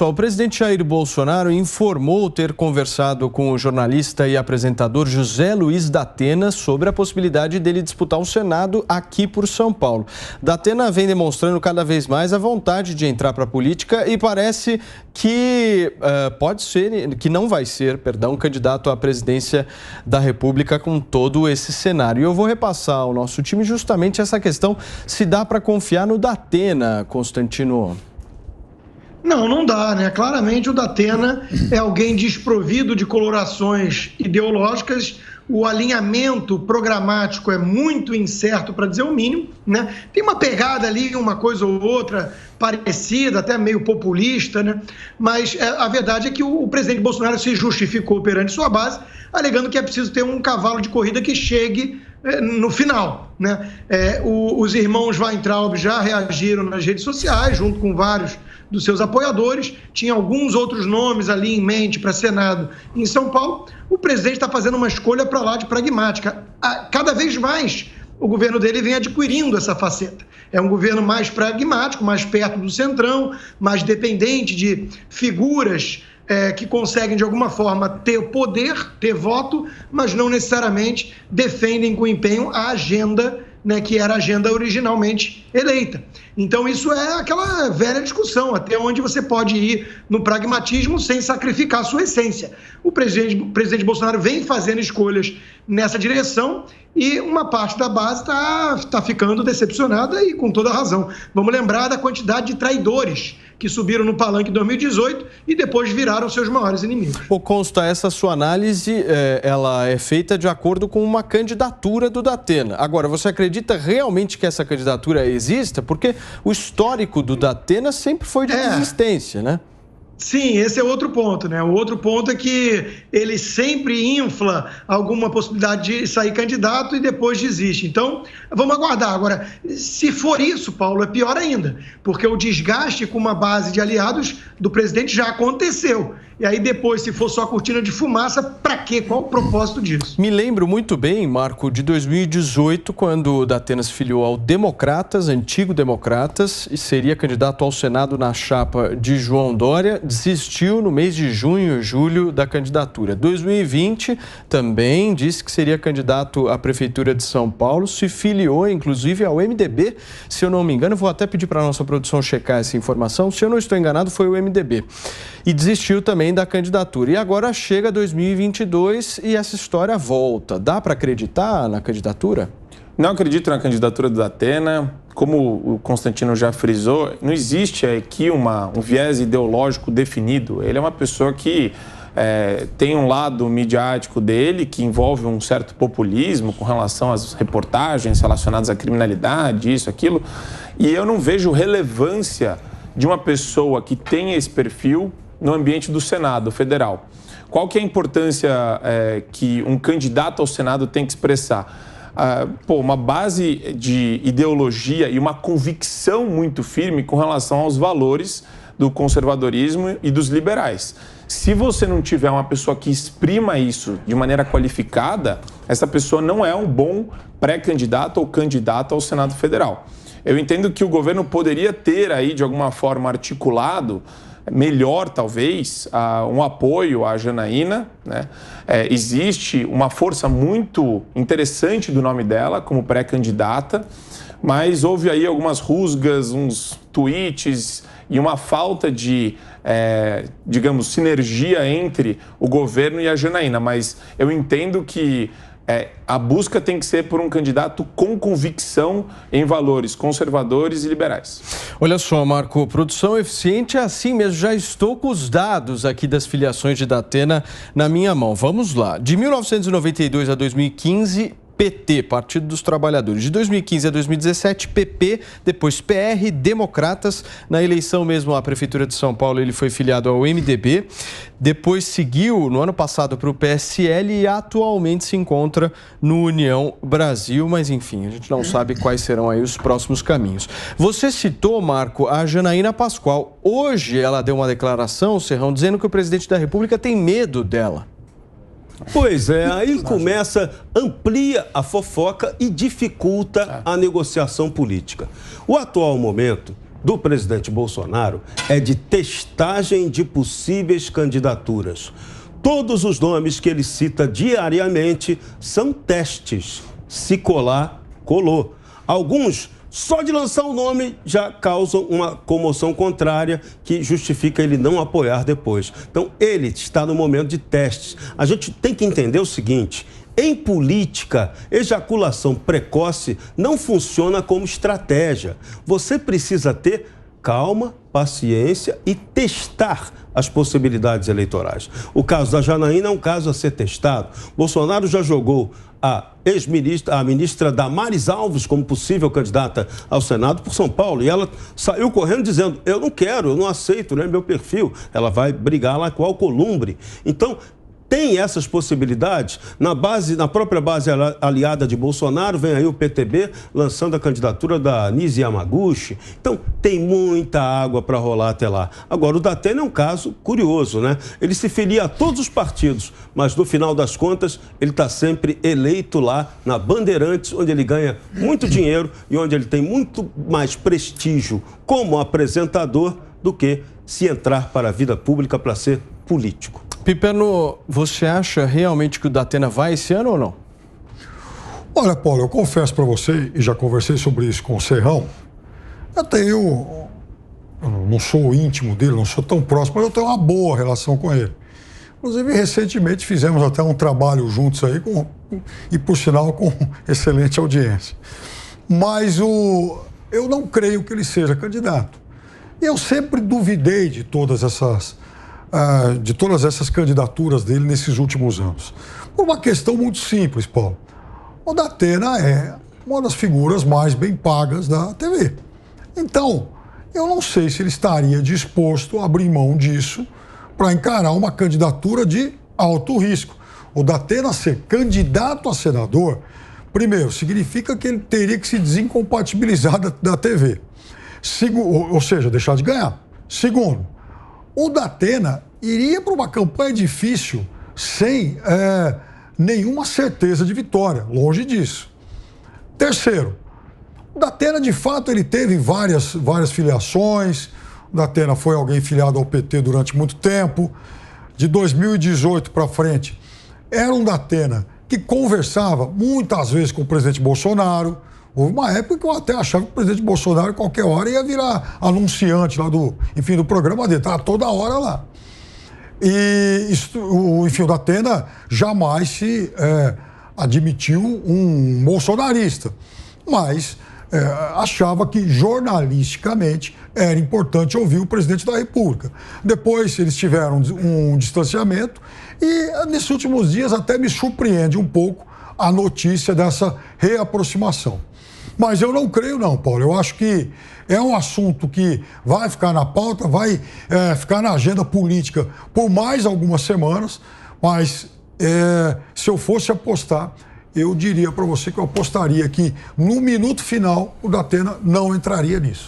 O presidente Jair Bolsonaro informou ter conversado com o jornalista e apresentador José Luiz Datena sobre a possibilidade dele disputar o Senado aqui por São Paulo. Datena vem demonstrando cada vez mais a vontade de entrar para a política e parece que não vai ser, candidato à presidência da República com todo esse cenário. E eu vou repassar ao nosso time justamente essa questão, se dá para confiar no Datena, Constantino. Não dá, né? Claramente o Datena é alguém desprovido de colorações ideológicas, o alinhamento programático é muito incerto, para dizer o mínimo, né? Tem uma pegada ali, uma coisa ou outra parecida, até meio populista, né? Mas a verdade é que o presidente Bolsonaro se justificou perante sua base, alegando que é preciso ter um cavalo de corrida que chegue no final, né? Os irmãos Weintraub já reagiram nas redes sociais, junto com vários dos seus apoiadores, tinha alguns outros nomes ali em mente para Senado em São Paulo. O presidente está fazendo uma escolha para lá de pragmática. Cada vez mais o governo dele vem adquirindo essa faceta. É um governo mais pragmático, mais perto do centrão, mais dependente de figuras que conseguem, de alguma forma, ter poder, ter voto, mas não necessariamente defendem com empenho a agenda, né, que era a agenda originalmente eleita. Então, isso é aquela velha discussão, até onde você pode ir no pragmatismo sem sacrificar a sua essência. O presidente Bolsonaro vem fazendo escolhas nessa direção e uma parte da base está ficando decepcionada e com toda razão. Vamos lembrar da quantidade de traidores que subiram no palanque em 2018 e depois viraram seus maiores inimigos. Consta, essa sua análise ela é feita de acordo com uma candidatura do Datena. Agora, você acredita realmente que essa candidatura exista? Porque o histórico do Datena sempre foi de desistência, né? Sim, esse é outro ponto, né? O outro ponto é que ele sempre infla alguma possibilidade de sair candidato e depois desiste. Então, vamos aguardar. Agora, se for isso, Paulo, é pior ainda, porque o desgaste com uma base de aliados do presidente já aconteceu. E aí depois, se for só cortina de fumaça, para quê? Qual o propósito disso? Me lembro muito bem, Marco, de 2018, quando o Datena se filiou ao Democratas, antigo Democratas, e seria candidato ao Senado na chapa de João Dória, desistiu no mês de junho e julho da candidatura. 2020 também disse que seria candidato à Prefeitura de São Paulo, se filiou inclusive ao MDB, se eu não me engano, vou até pedir para a nossa produção checar essa informação, se eu não estou enganado foi o MDB, e desistiu também da candidatura. E agora chega 2022 e essa história volta. Dá para acreditar na candidatura? Não acredito na candidatura do Datena. Como o Constantino já frisou, não existe aqui um viés ideológico definido. Ele é uma pessoa que tem um lado midiático dele que envolve um certo populismo com relação às reportagens relacionadas à criminalidade, isso, aquilo. E eu não vejo relevância de uma pessoa que tenha esse perfil no ambiente do Senado Federal. Qual que é a importância que um candidato ao Senado tem que expressar? Uma base de ideologia e uma convicção muito firme com relação aos valores do conservadorismo e dos liberais. Se você não tiver uma pessoa que exprima isso de maneira qualificada, essa pessoa não é um bom pré-candidato ou candidato ao Senado Federal. Eu entendo que o governo poderia ter aí, de alguma forma, articulado melhor, talvez, um apoio à Janaína, né? Existe uma força muito interessante do nome dela como pré-candidata, mas houve aí algumas rusgas, uns tweets e uma falta de, digamos, sinergia entre o governo e a Janaína. Mas eu entendo que a busca tem que ser por um candidato com convicção em valores conservadores e liberais. Olha só, Marco, produção eficiente é assim mesmo. Já estou com os dados aqui das filiações de Datena na minha mão. Vamos lá. De 1992 a 2015... PT, Partido dos Trabalhadores. De 2015 a 2017, PP, depois PR, Democratas. Na eleição mesmo à Prefeitura de São Paulo, ele foi filiado ao MDB. Depois seguiu, no ano passado, para o PSL e atualmente se encontra no União Brasil. Mas, enfim, a gente não sabe quais serão aí os próximos caminhos. Você citou, Marco, a Janaína Pascoal. Hoje ela deu uma declaração, Serrão, dizendo que o presidente da República tem medo dela. Pois é, aí amplia a fofoca e dificulta a negociação política. O atual momento do presidente Bolsonaro é de testagem de possíveis candidaturas. Todos os nomes que ele cita diariamente são testes. Se colar, colou. Alguns, só de lançar o nome, já causam uma comoção contrária que justifica ele não apoiar depois. Então, ele está no momento de testes. A gente tem que entender o seguinte: em política, ejaculação precoce não funciona como estratégia. Você precisa ter calma, paciência e testar as possibilidades eleitorais. O caso da Janaína é um caso a ser testado. Bolsonaro já jogou a ministra Damares Alves como possível candidata ao Senado por São Paulo. E ela saiu correndo dizendo: eu não quero, eu não aceito, não é meu perfil. Ela vai brigar lá com o Alcolumbre. Então, tem essas possibilidades. Na própria base aliada de Bolsonaro, vem aí o PTB lançando a candidatura da Nise Yamaguchi. Então, tem muita água para rolar até lá. Agora, o Datena é um caso curioso, né? Ele se filia a todos os partidos, mas no final das contas, ele está sempre eleito lá na Bandeirantes, onde ele ganha muito dinheiro e onde ele tem muito mais prestígio como apresentador do que se entrar para a vida pública para ser político. Piperno, você acha realmente que o Datena vai esse ano ou não? Olha, Paulo, eu confesso para você, e já conversei sobre isso com o Serrão, eu não sou íntimo dele, não sou tão próximo, mas eu tenho uma boa relação com ele. Inclusive, recentemente fizemos até um trabalho juntos aí, e por sinal com excelente audiência. Mas eu não creio que ele seja candidato. Eu sempre duvidei de todas essas candidaturas dele nesses últimos anos. Por uma questão muito simples, Paulo. O Datena é uma das figuras mais bem pagas da TV. Então, eu não sei se ele estaria disposto a abrir mão disso para encarar uma candidatura de alto risco. O Datena ser candidato a senador, primeiro, significa que ele teria que se desincompatibilizar da TV. Ou seja, deixar de ganhar. Segundo, o Datena iria para uma campanha difícil sem nenhuma certeza de vitória, longe disso. Terceiro, o Datena, de fato, ele teve várias filiações. O Datena foi alguém filiado ao PT durante muito tempo. De 2018 para frente, era um Datena que conversava muitas vezes com o presidente Bolsonaro. Houve uma época que eu até achava que o presidente Bolsonaro, qualquer hora, ia virar anunciante lá do programa dele. Estava toda hora lá. E, o Datena jamais se admitiu um bolsonarista, mas achava que jornalisticamente era importante ouvir o presidente da República. Depois eles tiveram um distanciamento e, nesses últimos dias, até me surpreende um pouco a notícia dessa reaproximação. Mas eu não creio não, Paulo. Eu acho que é um assunto que vai ficar na pauta, vai ficar na agenda política por mais algumas semanas, mas se eu fosse apostar, eu diria para você que eu apostaria que no minuto final o Datena não entraria nisso.